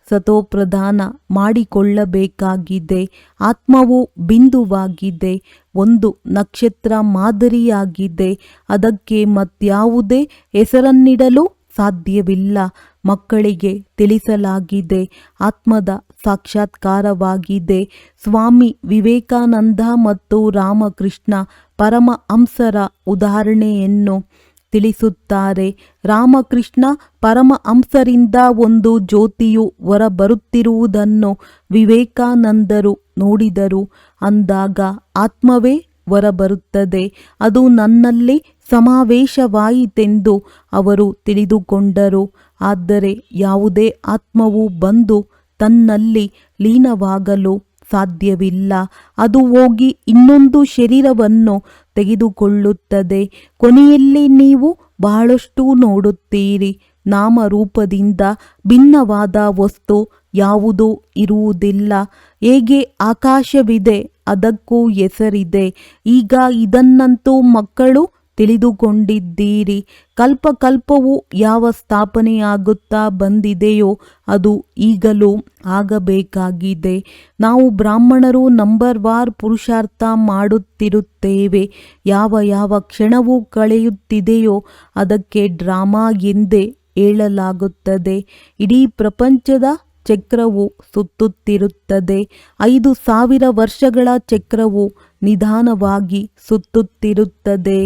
ಸತೋಪ್ರಧಾನ ಮಾಡಿಕೊಳ್ಳಬೇಕಾಗಿದೆ. ಆತ್ಮವು ಬಿಂದುವಾಗಿದೆ. ಒಂದು ನಕ್ಷತ್ರ ಮಾದರಿಯಾಗಿದೆ. ಅದಕ್ಕೆ ಮತ್ಯಾವುದೇ ಹೆಸರನ್ನಿಡಲು ಸಾಧ್ಯವಿಲ್ಲ. ಮಕ್ಕಳಿಗೆ ತಿಳಿಸಲಾಗಿದೆ. ಆತ್ಮದ ಸಾಕ್ಷಾತ್ಕಾರವಾಗಿದೆ. ಸ್ವಾಮಿ ವಿವೇಕಾನಂದ ಮತ್ತು ರಾಮಕೃಷ್ಣ ಪರಮಹಂಸರ ಉದಾಹರಣೆಯನ್ನು ತಿಳಿಸುತ್ತಾರೆ. ರಾಮಕೃಷ್ಣ ಪರಮಹಂಸರಿಂದ ಒಂದು ಜ್ಯೋತಿಯು ಹೊರಬರುತ್ತಿರುವುದನ್ನು ವಿವೇಕಾನಂದರು ನೋಡಿದರು. ಅಂದಾಗ ಆತ್ಮವೇ ಹೊರಬರುತ್ತದೆ. ಅದು ನನ್ನಲ್ಲಿ ಸಮಾವೇಶವಾಯಿತೆಂದು ಅವರು ತಿಳಿದುಕೊಂಡರು. ಆದರೆ ಯಾವುದೇ ಆತ್ಮವು ಬಂದು ತನ್ನಲ್ಲಿ ಲೀನವಾಗಲು ಸಾಧ್ಯವಿಲ್ಲ. ಅದು ಹೋಗಿ ಇನ್ನೊಂದು ಶರೀರವನ್ನು ತೆಗೆದುಕೊಳ್ಳುತ್ತದೆ. ಕೊನೆಯಲ್ಲಿ ನೀವು ಬಹಳಷ್ಟು ನೋಡುತ್ತೀರಿ. ನಾಮರೂಪದಿಂದ ಭಿನ್ನವಾದ ವಸ್ತು ಯಾವುದೂ ಇರುವುದಿಲ್ಲ. ಹೇಗೆ ಆಕಾಶವಿದೆ, ಅದಕ್ಕೂ ಹೆಸರಿದೆ. ಈಗ ಇದನ್ನಂತೂ ಮಕ್ಕಳು ತಿಳಿದುಕೊಂಡಿದ್ದೀರಿ. ಕಲ್ಪಕಲ್ಪವು ಯಾವ ಸ್ಥಾಪನೆಯಾಗುತ್ತಾ ಬಂದಿದೆಯೋ ಅದು ಈಗಲೂ ಆಗಬೇಕಾಗಿದೆ. ನಾವು ಬ್ರಾಹ್ಮಣರು ನಂಬರ್ ವಾರ್ ಪುರುಷಾರ್ಥ ಮಾಡುತ್ತಿರುತ್ತೇವೆ. ಯಾವ ಕ್ಷಣವು ಕಳೆಯುತ್ತಿದೆಯೋ ಅದಕ್ಕೆ ಡ್ರಾಮಾ ಎಂದೇ ಹೇಳಲಾಗುತ್ತದೆ. ಇಡೀ ಪ್ರಪಂಚದ ಚಕ್ರವು ಸುತ್ತುತ್ತಿರುತ್ತದೆ. 5,000 ವರ್ಷಗಳ ಚಕ್ರವು ನಿಧಾನವಾಗಿ ಸುತ್ತುತ್ತಿರುತ್ತದೆ.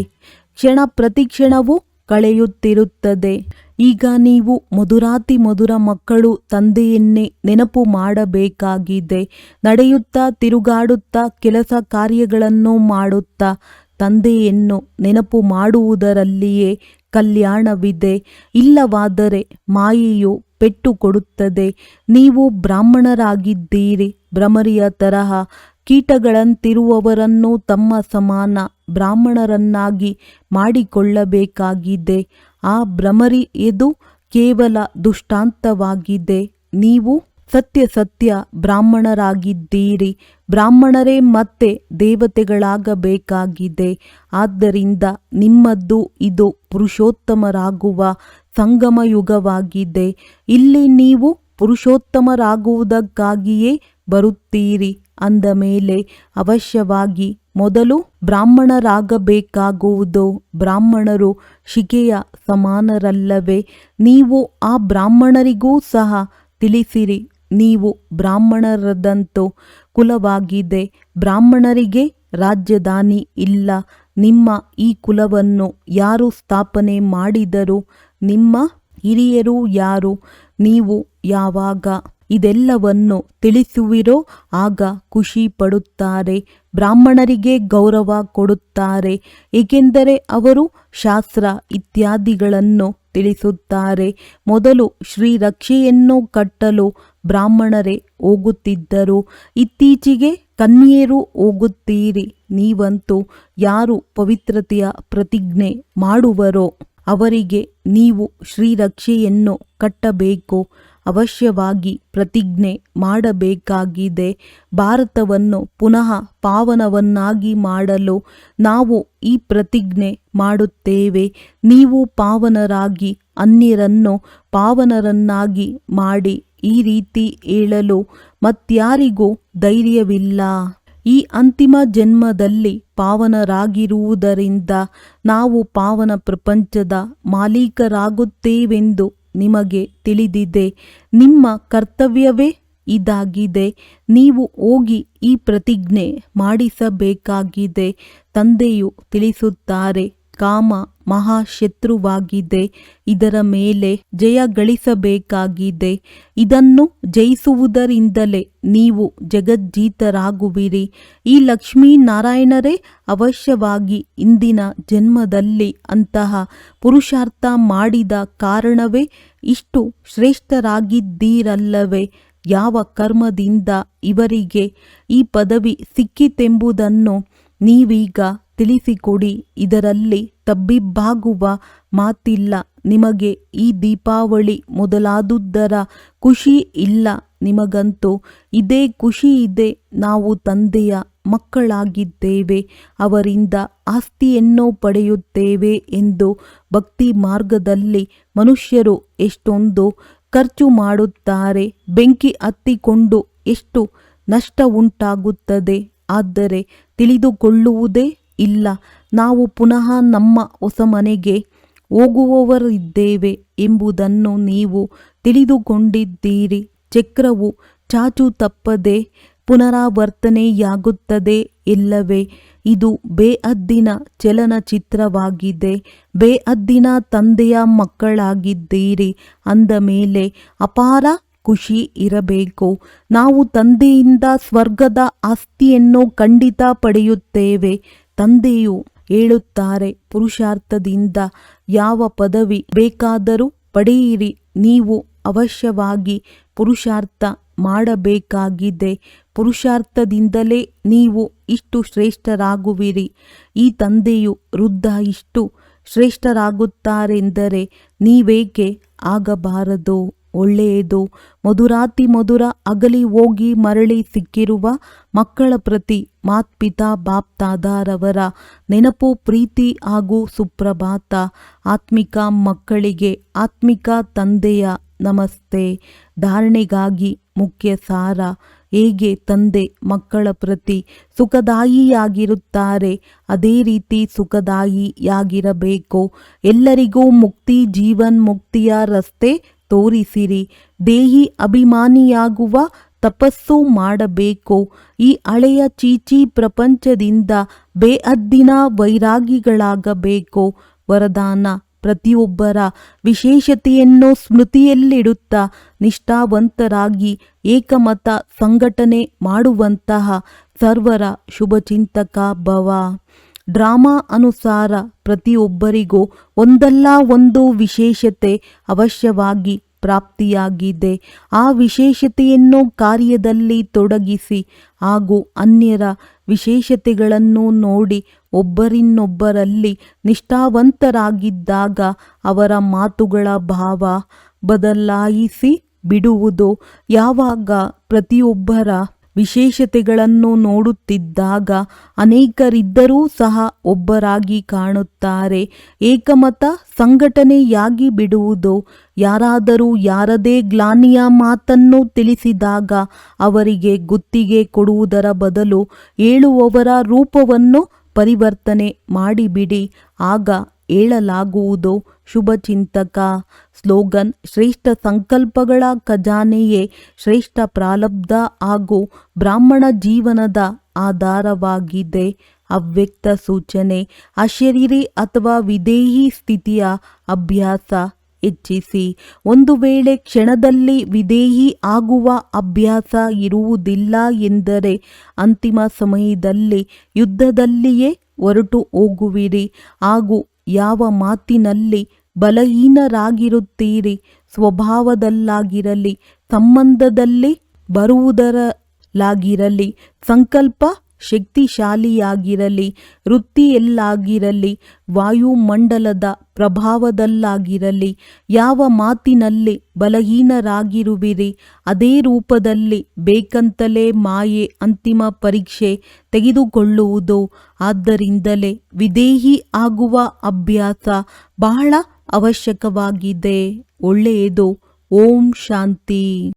ಕ್ಷಣ ಪ್ರತಿಕ್ಷಣವೂ ಕಳೆಯುತ್ತಿರುತ್ತದೆ. ಈಗ ನೀವು ಮಧುರಾತಿ ಮಧುರ ಮಕ್ಕಳು ತಂದೆಯನ್ನೇ ನೆನಪು ಮಾಡಬೇಕಾಗಿದೆ. ನಡೆಯುತ್ತಾ, ತಿರುಗಾಡುತ್ತಾ, ಕೆಲಸ ಕಾರ್ಯಗಳನ್ನು ಮಾಡುತ್ತಾ ತಂದೆಯನ್ನು ನೆನಪು ಮಾಡುವುದರಲ್ಲಿಯೇ ಕಲ್ಯಾಣವಿದೆ. ಇಲ್ಲವಾದರೆ ಮಾಯೆಯು ಪೆಟ್ಟು ಕೊಡುತ್ತದೆ. ನೀವು ಬ್ರಾಹ್ಮಣರಾಗಿದ್ದೀರಿ. ಭ್ರಮರಿಯ ತರಹ ಕೀಟಗಳಂತಿರುವವರನ್ನು ತಮ್ಮ ಸಮಾನ ಬ್ರಾಹ್ಮಣರನ್ನಾಗಿ ಮಾಡಿಕೊಳ್ಳಬೇಕಾಗಿದೆ. ಆ ಭ್ರಮರಿ ಇದು ಕೇವಲ ದುಷ್ಟಾಂತವಾಗಿದೆ. ನೀವು ಸತ್ಯ ಬ್ರಾಹ್ಮಣರಾಗಿದ್ದೀರಿ. ಬ್ರಾಹ್ಮಣರೇ ಮತ್ತೆ ದೇವತೆಗಳಾಗಬೇಕಾಗಿದೆ. ಆದ್ದರಿಂದ ನಿಮ್ಮದ್ದು ಇದು ಪುರುಷೋತ್ತಮರಾಗುವ ಸಂಗಮ ಯುಗವಾಗಿದೆ. ಇಲ್ಲಿ ನೀವು ಪುರುಷೋತ್ತಮರಾಗುವುದಕ್ಕಾಗಿಯೇ ಬರುತ್ತೀರಿ. ಅಂದ ಮೇಲೆ ಅವಶ್ಯವಾಗಿ ಮೊದಲು ಬ್ರಾಹ್ಮಣರಾಗಬೇಕಾಗುವುದು. ಬ್ರಾಹ್ಮಣರು ಶಿಖೆಯ ಸಮಾನರಲ್ಲವೇ? ನೀವು ಆ ಬ್ರಾಹ್ಮಣರಿಗೂ ಸಹ ತಿಳಿಸಿರಿ. ನೀವು ಬ್ರಾಹ್ಮಣರದಂತೂ ಕುಲವಾಗಿದೆ. ಬ್ರಾಹ್ಮಣರಿಗೆ ರಾಜಧಾನಿ ಇಲ್ಲ. ನಿಮ್ಮ ಈ ಕುಲವನ್ನು ಯಾರು ಸ್ಥಾಪನೆ ಮಾಡಿದರು? ನಿಮ್ಮ ಹಿರಿಯರು ಯಾರು? ನೀವು ಯಾವಾಗ ಇದೆಲ್ಲವನ್ನು ತಿಳಿಸುವಿರೋ ಆಗ ಖುಷಿ ಪಡುತ್ತಾರೆ. ಬ್ರಾಹ್ಮಣರಿಗೆ ಗೌರವ ಕೊಡುತ್ತಾರೆ. ಏಕೆಂದರೆ ಅವರು ಶಾಸ್ತ್ರ ಇತ್ಯಾದಿಗಳನ್ನು ತಿಳಿಸುತ್ತಾರೆ. ಮೊದಲು ಶ್ರೀರಕ್ಷೆಯನ್ನು ಕಟ್ಟಲು ಬ್ರಾಹ್ಮಣರೇ ಹೋಗುತ್ತಿದ್ದರು. ಇತ್ತೀಚೆಗೆ ಕನ್ಯೆಯರು ಹೋಗುತ್ತೀರಿ. ನೀವಂತೂ ಯಾರು ಪವಿತ್ರತೆಯ ಪ್ರತಿಜ್ಞೆ ಮಾಡುವರೋ ಅವರಿಗೆ ನೀವು ಶ್ರೀರಕ್ಷೆಯನ್ನು ಕಟ್ಟಬೇಕು. ಅವಶ್ಯವಾಗಿ ಪ್ರತಿಜ್ಞೆ ಮಾಡಬೇಕಾಗಿದೆ. ಭಾರತವನ್ನು ಪುನಃ ಪಾವನವನ್ನಾಗಿ ಮಾಡಲು ನಾವು ಈ ಪ್ರತಿಜ್ಞೆ ಮಾಡುತ್ತೇವೆ. ನೀವು ಪಾವನರಾಗಿ ಅನ್ಯರನ್ನು ಪಾವನರನ್ನಾಗಿ ಮಾಡಿ. ಈ ರೀತಿ ಹೇಳಲು ಮತ್ಯಾರಿಗೂ ಧೈರ್ಯವಿಲ್ಲ. ಈ ಅಂತಿಮ ಜನ್ಮದಲ್ಲಿ ಪಾವನರಾಗಿರುವುದರಿಂದ ನಾವು ಪಾವನ ಪ್ರಪಂಚದ ಮಾಲೀಕರಾಗುತ್ತೇವೆಂದು ನಿಮಗೆ ತಿಳಿದಿದೆ. ನಿಮ್ಮ ಕರ್ತವ್ಯವೇ ಇದಾಗಿದೆ. ನೀವು ಹೋಗಿ ಈ ಪ್ರತಿಜ್ಞೆ ಮಾಡಿಸಬೇಕಾಗಿದೆ. ತಂದೆಯು ತಿಳಿಸುತ್ತಾರೆ, ಕಾಮ ಮಹಾಶತ್ರುವಾಗಿದೆ. ಇದರ ಮೇಲೆ ಜಯ ಗಳಿಸಬೇಕಾಗಿದೆ. ಇದನ್ನು ಜಯಿಸುವುದರಿಂದಲೇ ನೀವು ಜಗಜ್ಜೀತರಾಗುವಿರಿ. ಈ ಲಕ್ಷ್ಮೀನಾರಾಯಣರೇ ಅವಶ್ಯವಾಗಿ ಇಂದಿನ ಜನ್ಮದಲ್ಲಿ ಅಂತಹ ಪುರುಷಾರ್ಥ ಮಾಡಿದ ಕಾರಣವೇ ಇಷ್ಟು ಶ್ರೇಷ್ಠರಾಗಿದ್ದೀರಲ್ಲವೇ? ಯಾವ ಕರ್ಮದಿಂದ ಇವರಿಗೆ ಈ ಪದವಿ ಸಿಕ್ಕಿತೆಂಬುದನ್ನು ನೀವೀಗ ತಿಳಿಸಿಕೊಡಿ. ಇದರಲ್ಲಿ ತಬ್ಬಿಬ್ಬಾಗುವ ಮಾತಿಲ್ಲ. ನಿಮಗೆ ಈ ದೀಪಾವಳಿ ಮೊದಲಾದುದರ ಖುಷಿ ಇಲ್ಲ. ನಿಮಗಂತೂ ಇದೇ ಖುಷಿ ಇದೆ. ನಾವು ತಂದೆಯ ಮಕ್ಕಳಾಗಿದ್ದೇವೆ, ಅವರಿಂದ ಆಸ್ತಿಯನ್ನು ಪಡೆಯುತ್ತೇವೆ ಎಂದು. ಭಕ್ತಿ ಮಾರ್ಗದಲ್ಲಿ ಮನುಷ್ಯರು ಎಷ್ಟೊಂದು ಖರ್ಚು ಮಾಡುತ್ತಾರೆ. ಬೆಂಕಿ ಹತ್ತಿಕೊಂಡು ಎಷ್ಟು ನಷ್ಟ ಉಂಟಾಗುತ್ತದೆ. ಆದರೆ ತಿಳಿದುಕೊಳ್ಳುವುದೇ ಇಲ್ಲ. ನಾವು ಪುನಃ ನಮ್ಮ ಹೊಸ ಮನೆಗೆ ಹೋಗುವವರಿದ್ದೇವೆ ಎಂಬುದನ್ನು ನೀವು ತಿಳಿದುಕೊಂಡಿದ್ದೀರಿ. ಚಕ್ರವು ಚಾಚು ತಪ್ಪದೆ ಪುನರಾವರ್ತನೆಯಾಗುತ್ತದೆ ಎಲ್ಲವೇ? ಇದು ಬೇಹದ್ದಿನ ಚಲನಚಿತ್ರವಾಗಿದೆ. ಬೇಹದ್ದಿನ ತಂದೆಯ ಮಕ್ಕಳಾಗಿದ್ದೀರಿ ಅಂದ ಮೇಲೆ ಅಪಾರ ಖುಷಿ ಇರಬೇಕು. ನಾವು ತಂದೆಯಿಂದ ಸ್ವರ್ಗದ ಆಸ್ತಿಯನ್ನು ಖಂಡಿತ ಪಡೆಯುತ್ತೇವೆ. ತಂದೆಯು ಹೇಳುತ್ತಾರೆ, ಪುರುಷಾರ್ಥದಿಂದ ಯಾವ ಪದವಿ ಬೇಕಾದರೂ ಪಡೆಯಿರಿ. ನೀವು ಅವಶ್ಯವಾಗಿ ಪುರುಷಾರ್ಥ ಮಾಡಬೇಕಾಗಿದೆ. ಪುರುಷಾರ್ಥದಿಂದಲೇ ನೀವು ಇಷ್ಟು ಶ್ರೇಷ್ಠರಾಗುವಿರಿ. ಈ ತಂದೆಯು ವೃದ್ಧ ಇಷ್ಟು ಶ್ರೇಷ್ಠರಾಗುತ್ತಾರೆಂದರೆ ನೀವೇಕೆ ಆಗಬಾರದು? ಒಳ್ಳೆಯದು. ಮಧುರಾತಿ ಮಧುರ ಅಗಲಿ ಹೋಗಿ ಮರಳಿ ಸಿಕ್ಕಿರುವ ಮಕ್ಕಳ ಪ್ರತಿ ಮಾತ್ಪಿತಾ ಬಾಪ್ತಾದಾರವರ ನೆನಪು, ಪ್ರೀತಿ ಹಾಗೂ ಸುಪ್ರಭಾತ. ಆತ್ಮಿಕ ಮಕ್ಕಳಿಗೆ ಆತ್ಮಿಕ ತಂದೆಯ ನಮಸ್ತೆ. ಧಾರಣೆಗಾಗಿ ಮುಖ್ಯ ಸಾರ. ಹೇಗೆ ತಂದೆ ಮಕ್ಕಳ ಪ್ರತಿ ಸುಖದಾಯಿಯಾಗಿರುತ್ತಾರೆ, ಅದೇ ರೀತಿ ಸುಖದಾಯಿಯಾಗಿರಬೇಕು. ಎಲ್ಲರಿಗೂ ಮುಕ್ತಿ, ಜೀವನ್ ಮುಕ್ತಿಯ ರಸ್ತೆ ತೋರಿಸಿರಿ. ದೇಹಿ ಅಭಿಮಾನಿಯಾಗುವ ತಪಸ್ಸು ಮಾಡಬೇಕು. ಈ ಹಳೆಯ ಚೀಚಿ ಪ್ರಪಂಚದಿಂದ ಬೇಹದ್ದಿನ ವೈರಾಗಿಗಳಾಗಬೇಕು. ವರದಾನ: ಪ್ರತಿಯೊಬ್ಬರ ವಿಶೇಷತೆಯನ್ನು ಸ್ಮೃತಿಯಲ್ಲಿಡುತ್ತಾ ನಿಷ್ಠಾವಂತರಾಗಿ ಏಕಮತ ಸಂಘಟನೆ ಮಾಡುವಂತಹ ಸರ್ವರ ಶುಭಚಿಂತಕ ಭವ. ಡ್ರಾಮಾ ಅನುಸಾರ ಪ್ರತಿಯೊಬ್ಬರಿಗೂ ಒಂದಲ್ಲ ಒಂದು ವಿಶೇಷತೆ ಅವಶ್ಯವಾಗಿ ಪ್ರಾಪ್ತಿಯಾಗಿದೆ. ಆ ವಿಶೇಷತೆಯನ್ನು ಕಾರ್ಯದಲ್ಲಿ ತೊಡಗಿಸಿ ಹಾಗೂ ಅನ್ಯರ ವಿಶೇಷತೆಗಳನ್ನು ನೋಡಿ ಒಬ್ಬರಿನ್ನೊಬ್ಬರಲ್ಲಿ ನಿಷ್ಠಾವಂತರಾಗಿದ್ದಾಗ ಅವರ ಮಾತುಗಳ ಭಾವ ಬದಲಾಯಿಸಿ ಬಿಡುವುದು. ಯಾವಾಗ ಪ್ರತಿಯೊಬ್ಬರ ವಿಶೇಷತೆಗಳನ್ನು ನೋಡುತ್ತಿದ್ದಾಗ ಅನೇಕರಿದ್ದರೂ ಸಹ ಒಬ್ಬರಾಗಿ ಕಾಣುತ್ತಾರೆ. ಏಕಮತ ಸಂಘಟನೆಯಾಗಿ ಬಿಡುವುದು. ಯಾರಾದರೂ ಯಾರದೇ ಗ್ಲಾನಿಯ ಮಾತನ್ನು ತಿಳಿಸಿದಾಗ ಅವರಿಗೆ ಗುತ್ತಿಗೆ ಕೊಡುವುದರ ಬದಲು ಹೇಳುವವರ ರೂಪವನ್ನು ಪರಿವರ್ತನೆ ಮಾಡಿಬಿಡಿ. ಆಗ ಹೇಳಲಾಗುವುದು ಶುಭಚಿಂತಕ. ಸ್ಲೋಗನ್: ಶ್ರೇಷ್ಠ ಸಂಕಲ್ಪಗಳ ಖಜಾನೆಯೇ ಶ್ರೇಷ್ಠ ಪ್ರಾರಬ್ಧ ಹಾಗೂ ಬ್ರಾಹ್ಮಣ ಜೀವನದ ಆಧಾರವಾಗಿದೆ. ಅವ್ಯಕ್ತ ಸೂಚನೆ: ಅಶರೀರಿ ಅಥವಾ ವಿದೇಹಿ ಸ್ಥಿತಿಯ ಅಭ್ಯಾಸ ಹೆಚ್ಚಿಸಿ. ಒಂದು ವೇಳೆ ಕ್ಷಣದಲ್ಲಿ ವಿದೇಹಿ ಆಗುವ ಅಭ್ಯಾಸ ಇರುವುದಿಲ್ಲ ಎಂದರೆ ಅಂತಿಮ ಸಮಯದಲ್ಲಿ ಯುದ್ಧದಲ್ಲಿಯೇ ಹೊರಟು ಹೋಗುವಿರಿ ಹಾಗೂ ಯಾವ ಮಾತಿನಲ್ಲಿ ಬಲಹೀನರಾಗಿರುತ್ತೀರಿ, ಸ್ವಭಾವದಲ್ಲಾಗಿರಲಿ, ಸಂಬಂಧದಲ್ಲಿ ಬರುವುದರಲ್ಲಾಗಿರಲಿ, ಸಂಕಲ್ಪ ಶಕ್ತಿಶಾಲಿಯಾಗಿರಲಿ, ವೃತ್ತಿಯಲ್ಲಾಗಿರಲಿ, ವಾಯುಮಂಡಲದ ಪ್ರಭಾವದಲ್ಲಾಗಿರಲಿ, ಯಾವ ಮಾತಿನಲ್ಲಿ ಬಲಹೀನರಾಗಿರುವಿರಿ ಅದೇ ರೂಪದಲ್ಲಿ ಬೇಕಂತಲೇ ಮಾಯೆ ಅಂತಿಮ ಪರೀಕ್ಷೆ ತೆಗೆದುಕೊಳ್ಳುವುದು. ಆದ್ದರಿಂದಲೇ ವಿದೇಹಿ ಆಗುವ ಅಭ್ಯಾಸ ಬಹಳ ಅವಶ್ಯಕವಾಗಿದೆ. ಒಳ್ಳೆಯದು. ಓಂ ಶಾಂತಿ.